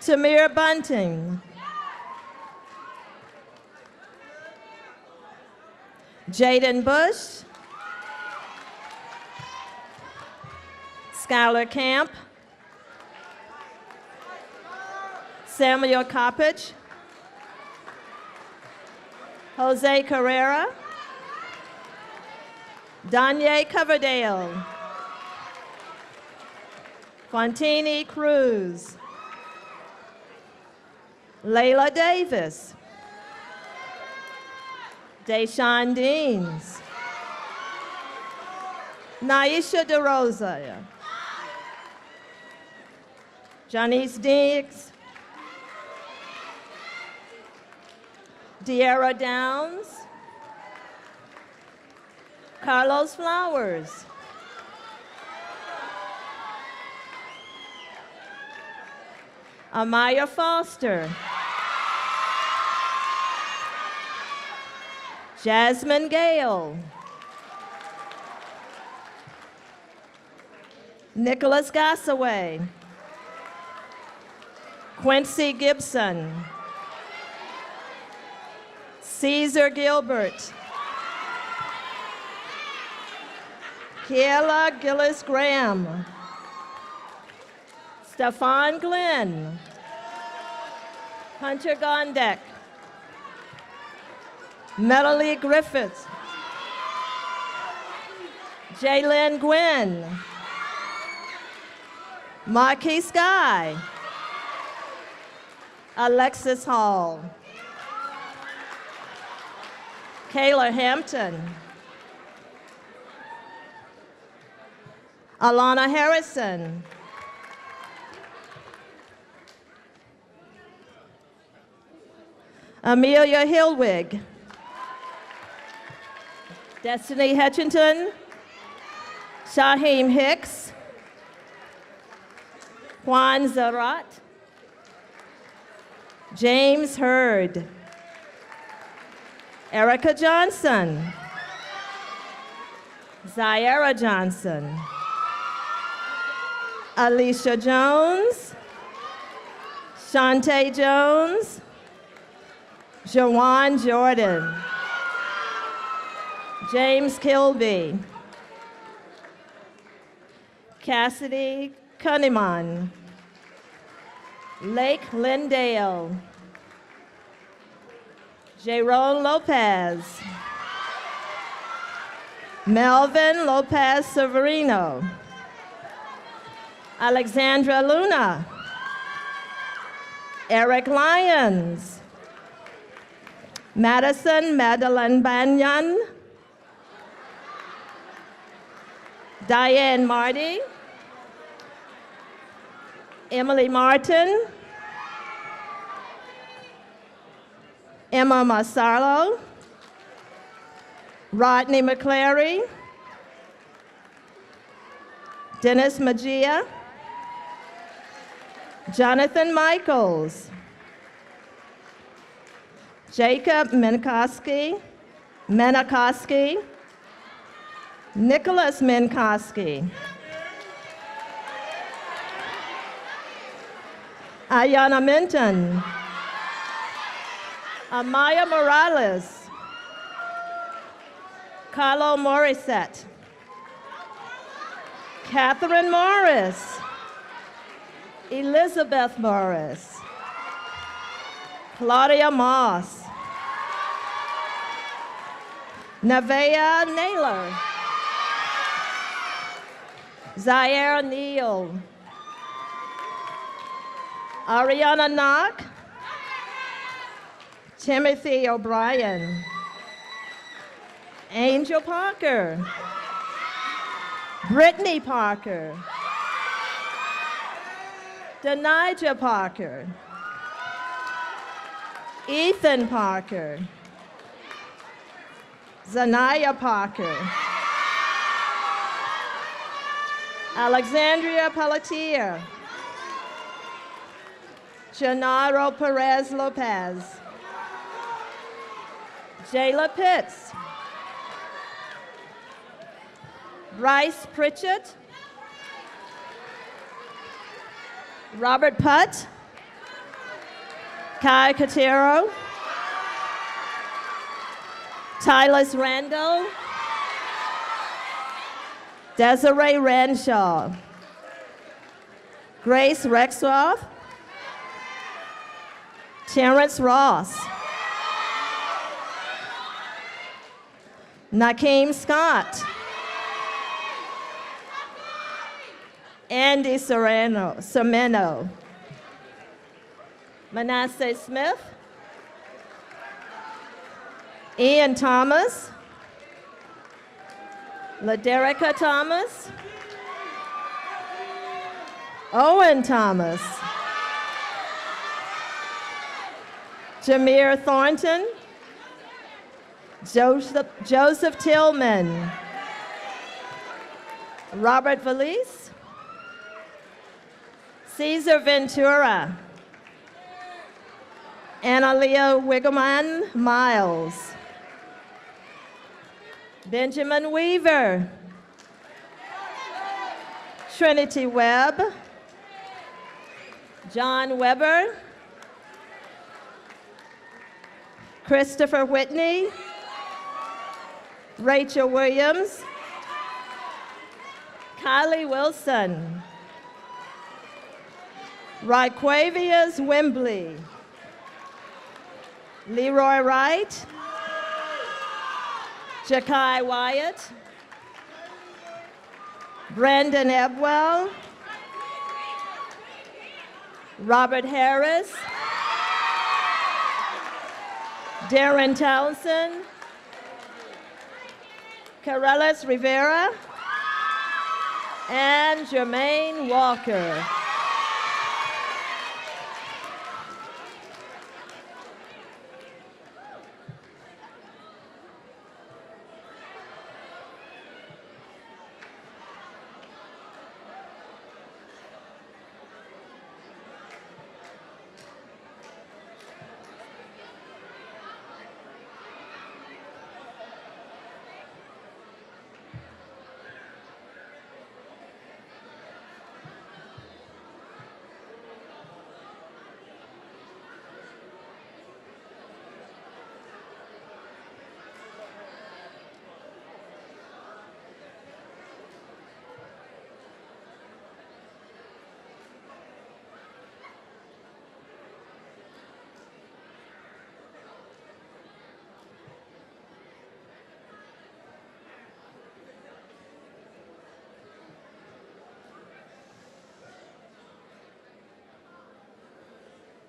Speaker 12: Tamir Bunting. Jaden Bush. Skylar Camp. Samuel Coppage. Jose Carrera. Danye Coverdale. Fontini Cruz. Layla Davis. Deshaun Deans. Naisha DeRosa. Janice Diggs. De'Ara Downs. Carlos Flowers. Amaya Foster. Jasmine Gale. Nicholas Gassaway. Quincy Gibson. Caesar Gilbert. Kiela Gillis Graham. Stefan Glenn. Hunter Gondek. Melanie Griffiths. Jalen Gwynn. Marquise Guy. Alexis Hall. Kayla Hampton. Alana Harrison. Amelia Hillwig. Destiny Hutchinson. Shaheem Hicks. Juan Zarat. James Hurd. Erica Johnson. Zaira Johnson. Alicia Jones. Shantae Jones. Jawan Jordan. James Kilby. Cassidy Cunningham. Lake Lindale. Jaron Lopez. Melvin Lopez Severino. Alexandra Luna. Eric Lyons. Madison Madeline Banyan. Diane Marty. Emily Martin. Emma Marsalo. Rodney McClary. Dennis Magia. Jonathan Michaels. Jacob Menikoski. Nicholas Menikoski. Ayana Minton. Amaya Morales. Carlo Morissette. Catherine Morris. Elizabeth Morris. Claudia Moss. Nevaeh Naylor. Zaire Neal. Ariana Knock. Timothy O'Brien. Angel Parker. Brittany Parker. Denija Parker. Ethan Parker. Zanaya Parker. Alexandria Pelletier. Gennaro Perez Lopez. Jayla Pitts. Bryce Pritchett. Robert Putt. Kai Katero. Tyler Randall. Desiree Renshaw. Grace Rexroth. Terrence Ross. Nakeem Scott. Andy Semeno. Manasseh Smith. Ian Thomas. LaDerica Thomas. Owen Thomas. Jameer Thornton. Joseph Tillman. Robert Valise. Cesar Ventura. Analia Wiggleman Miles. Benjamin Weaver. Trinity Webb. John Weber. Christopher Whitney. Rachel Williams. Kylie Wilson. Raquavius Wembley. Leroy Wright. Jakai Wyatt. Brandon Ebwell. Robert Harris. Darren Townsend. Carelis Rivera. And Jermaine Walker.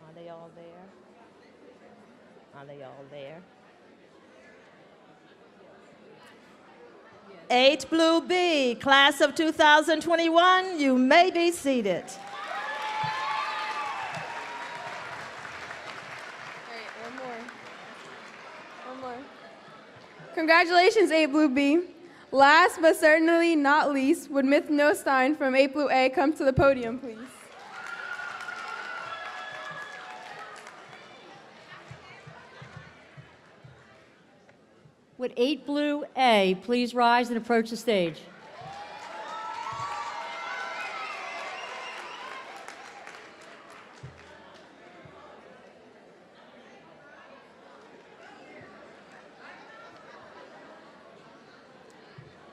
Speaker 12: Are they all there? Are they all there? 8 Blue B, class of 2021, you may be seated.
Speaker 2: One more. Congratulations, 8 Blue B. Last but certainly not least, would Myth Nostein from 8 Blue A come to the podium, please?
Speaker 13: Would 8 Blue A please rise and approach the stage?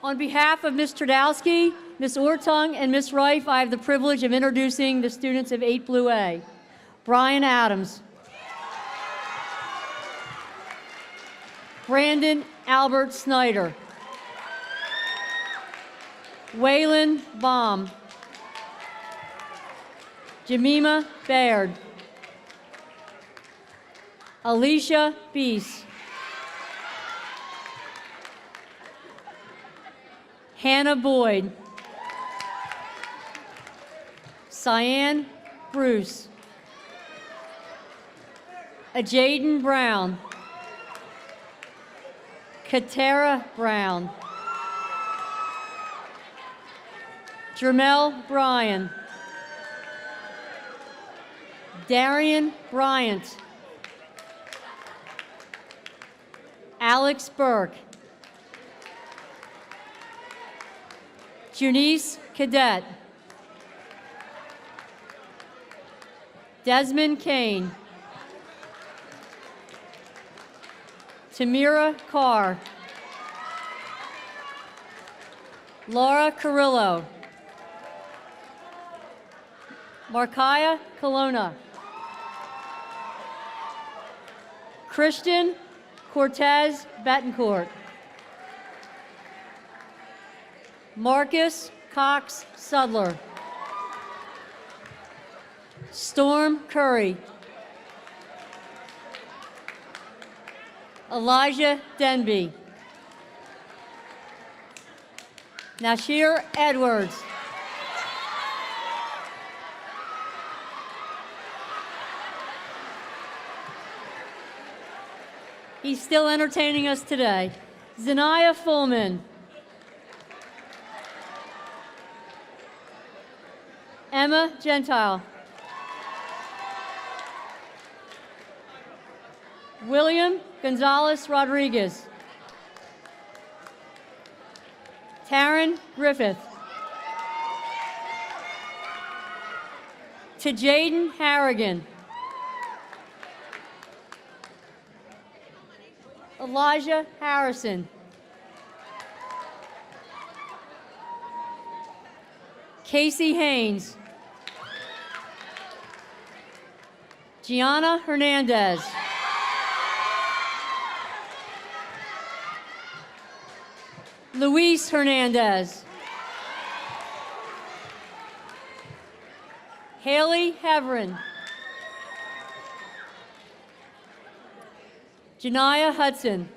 Speaker 13: On behalf of Ms. Tradowski, Ms. Ortung, and Ms. Reif, I have the privilege of introducing the students of 8 Blue A. Brian Adams. Brandon Albert Snyder. Waylon Baum. Jemima Baird. Alicia Beese. Hannah Boyd. Cyan Bruce. Ajaden Brown. Katara Brown. Jermel Bryan. Darian Bryant. Alex Burke. Junice Cadet. Desmond Kane. Tamira Carr. Laura Carrillo. Markaya Colonna. Christian Cortez Betancourt. Marcus Cox Sudler. Storm Curry. Elijah Denby. Nashir Edwards. He's still entertaining us today. Zanaya Fullman. Emma Gentile. William Gonzalez Rodriguez. Taryn Griffith. To Jaden Harrigan. Elijah Harrison. Casey Haynes. Gianna Hernandez. Luis Hernandez. Haley Heverin. Janiyah Hudson.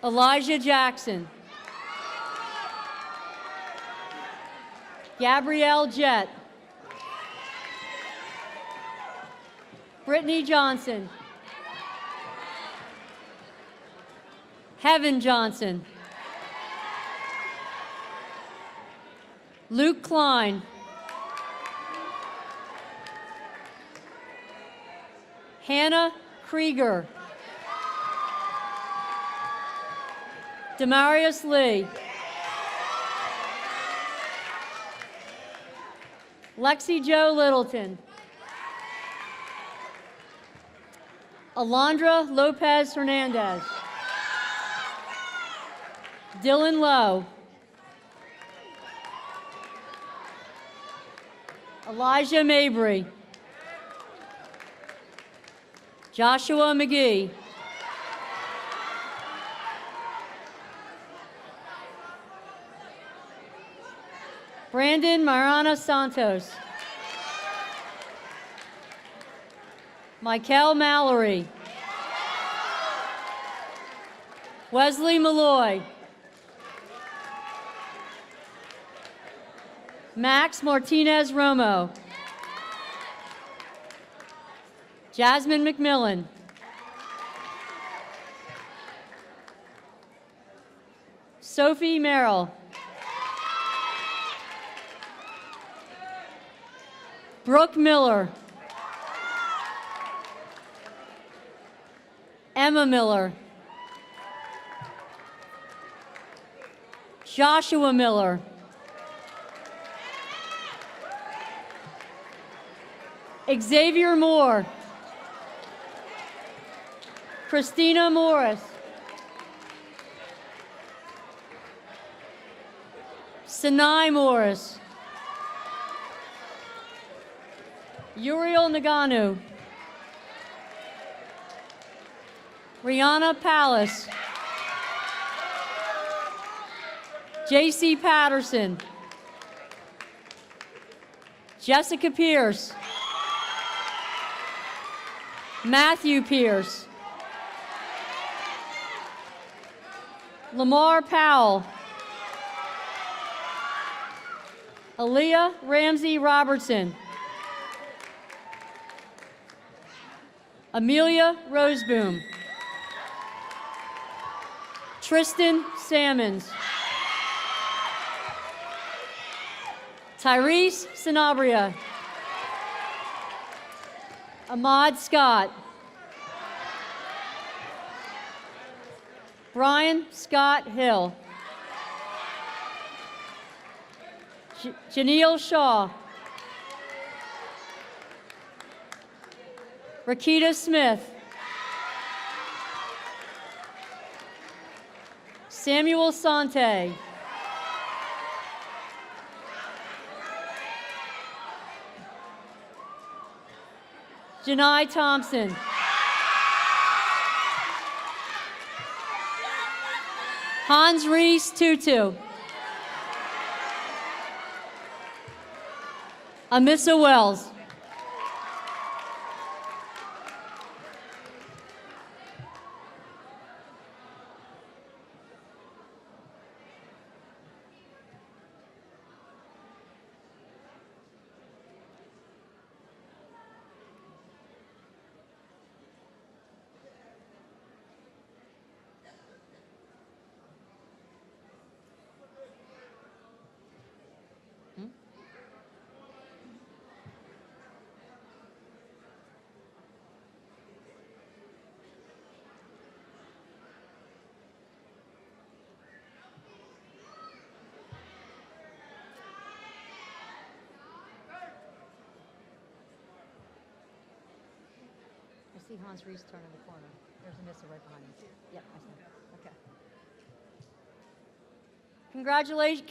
Speaker 13: Elijah Jackson. Gabrielle Jett. Brittany Johnson. Heaven Johnson. Luke Klein. Hannah Krieger. Demarius Lee. Lexi Jo Littleton. Alondra Lopez Hernandez. Dylan Lowe. Elijah Mabry. Joshua McGee. Brandon Marana Santos. Michael Mallory. Wesley Malloy. Max Martinez Romo. Jasmine McMillan. Sophie Merrill. Brooke Miller. Emma Miller. Joshua Miller. Xavier Moore. Christina Morris. Sinai Morris. Uriel Naganu. Rihanna Palace. J.C. Patterson. Jessica Pierce. Matthew Pierce. Lamar Powell. Aaliyah Ramsey Robertson. Amelia Roseboom. Tristan Sammons. Tyrese Sanabria. Ahmad Scott. Brian Scott Hill. Janelle Shaw. Rakita Smith. Samuel Sante. Janai Thompson. Hans Reese Tutu. Amissa Wells. I see Hans Reese turn in the corner. There's Anissa right behind him. Yep, I see. Okay.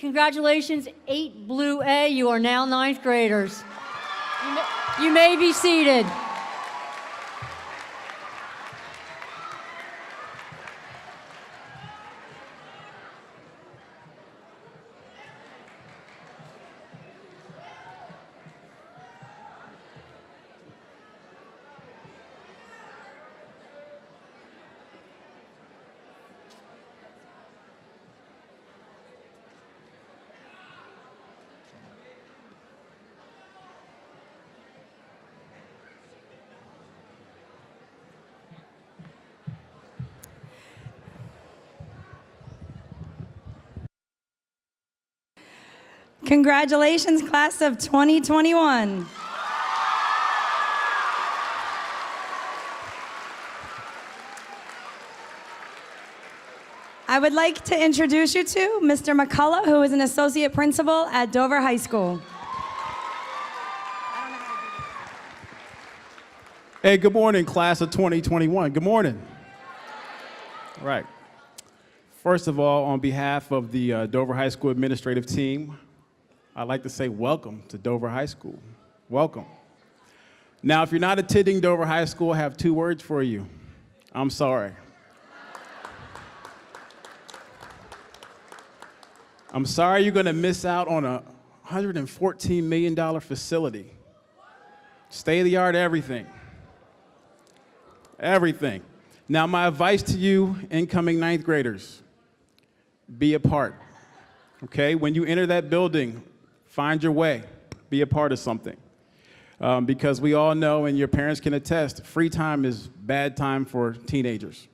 Speaker 13: Congratulations, 8 Blue A. You are now 9th graders. You may be seated.
Speaker 14: Congratulations, class of 2021. I would like to introduce you to Mr. McCullough, who is an associate principal at Dover High School.
Speaker 15: Hey, good morning, class of 2021. Good morning. All right. First of all, on behalf of the Dover High School administrative team, I'd like to say welcome to Dover High School. Welcome. Now, if you're not attending Dover High School, I have 2 words for you. I'm sorry. I'm sorry you're going to miss out on a $114 million facility. State-of-the-art everything. Everything. Now, my advice to you, incoming 9th graders, be a part, okay? When you enter that building, find your way, be a part of something. Because we all know, and your parents can attest, free time is bad time for teenagers.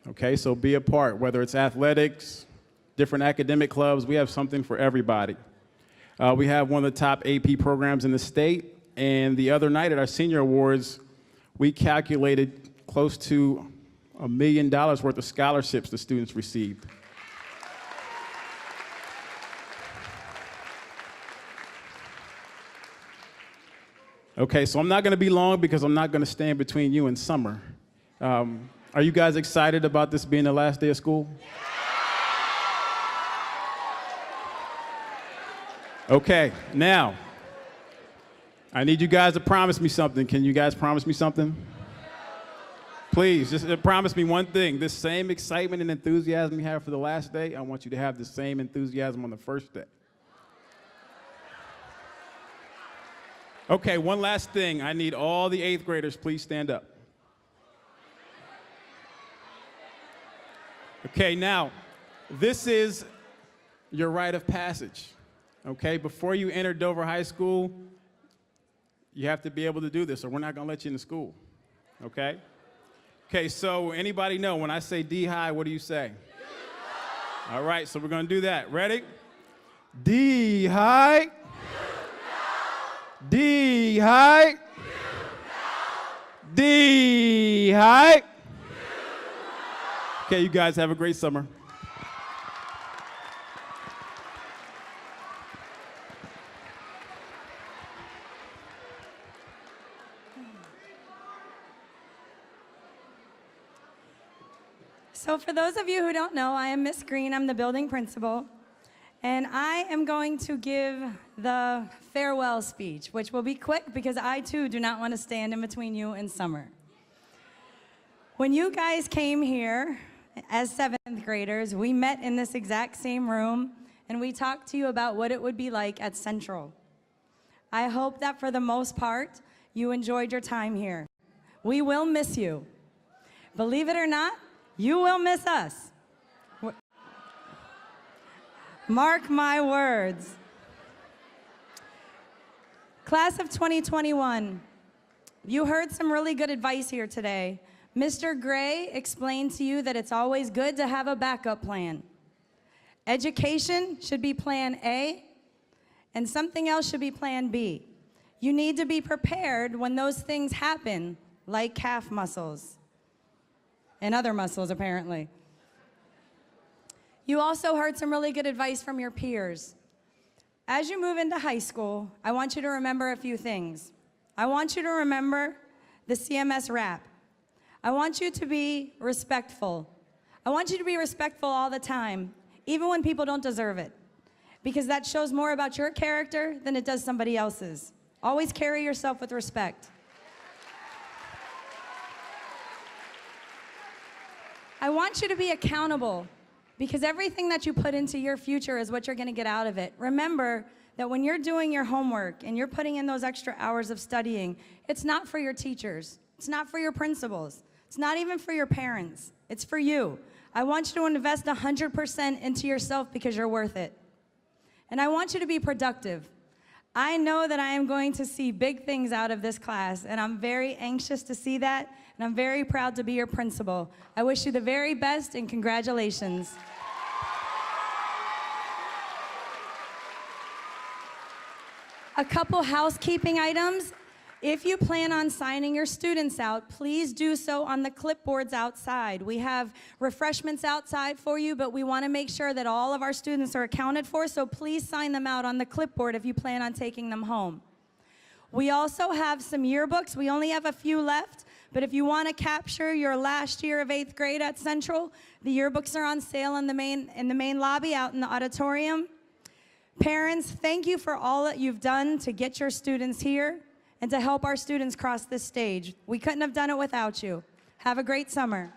Speaker 15: Okay, so be a part, whether it's athletics, different academic clubs, we have something for everybody. We have one of the top AP programs in the state, and the other night at our senior awards, we calculated close to $1 million worth of scholarships the students received. Okay, so I'm not going to be long because I'm not going to stand between you and summer. Are you guys excited about this being the last day of school? Okay, now, I need you guys to promise me something. Can you guys promise me something? Please, just promise me one thing. This same excitement and enthusiasm you have for the last day, I want you to have the same enthusiasm on the first day. Okay, one last thing. I need all the 8th graders, please stand up. Okay, now, this is your rite of passage. Okay, before you enter Dover High School, you have to be able to do this, or we're not going to let you into school. Okay? Okay, so anybody know when I say D-high, what do you say? All right, so we're going to do that. Ready? D-high. D-high. D-high. Okay, you guys have a great summer.
Speaker 14: So for those of you who don't know, I am Miss Green. I'm the building principal. And I am going to give the farewell speech, which will be quick because I too do not want to stand in between you and summer. When you guys came here as 7th graders, we met in this exact same room and we talked to you about what it would be like at Central. I hope that for the most part, you enjoyed your time here. We will miss you. Believe it or not, you will miss us. Mark my words. Class of 2021, you heard some really good advice here today. Mr. Gray explained to you that it's always good to have a backup plan. Education should be plan A, and something else should be plan B. You need to be prepared when those things happen, like calf muscles and other muscles, apparently. You also heard some really good advice from your peers. As you move into high school, I want you to remember a few things. I want you to remember the CMS rap. I want you to be respectful. I want you to be respectful all the time, even when people don't deserve it, because that shows more about your character than it does somebody else's. Always carry yourself with respect. I want you to be accountable, because everything that you put into your future is what you're going to get out of it. Remember that when you're doing your homework and you're putting in those extra hours of studying, it's not for your teachers. It's not for your principals. It's not even for your parents. It's for you. I want you to invest 100% into yourself because you're worth it. And I want you to be productive. I know that I am going to see big things out of this class, and I'm very anxious to see that, and I'm very proud to be your principal. I wish you the very best, and congratulations. A couple housekeeping items. If you plan on signing your students out, please do so on the clipboards outside. We have refreshments outside for you, but we want to make sure that all of our students are accounted for, so please sign them out on the clipboard if you plan on taking them home. We also have some yearbooks. We only have a few left, but if you want to capture your last year of 8th grade at Central, the yearbooks are on sale in the main lobby out in the auditorium. Parents, thank you for all that you've done to get your students here and to help our students cross this stage. We couldn't have done it without you. Have a great summer.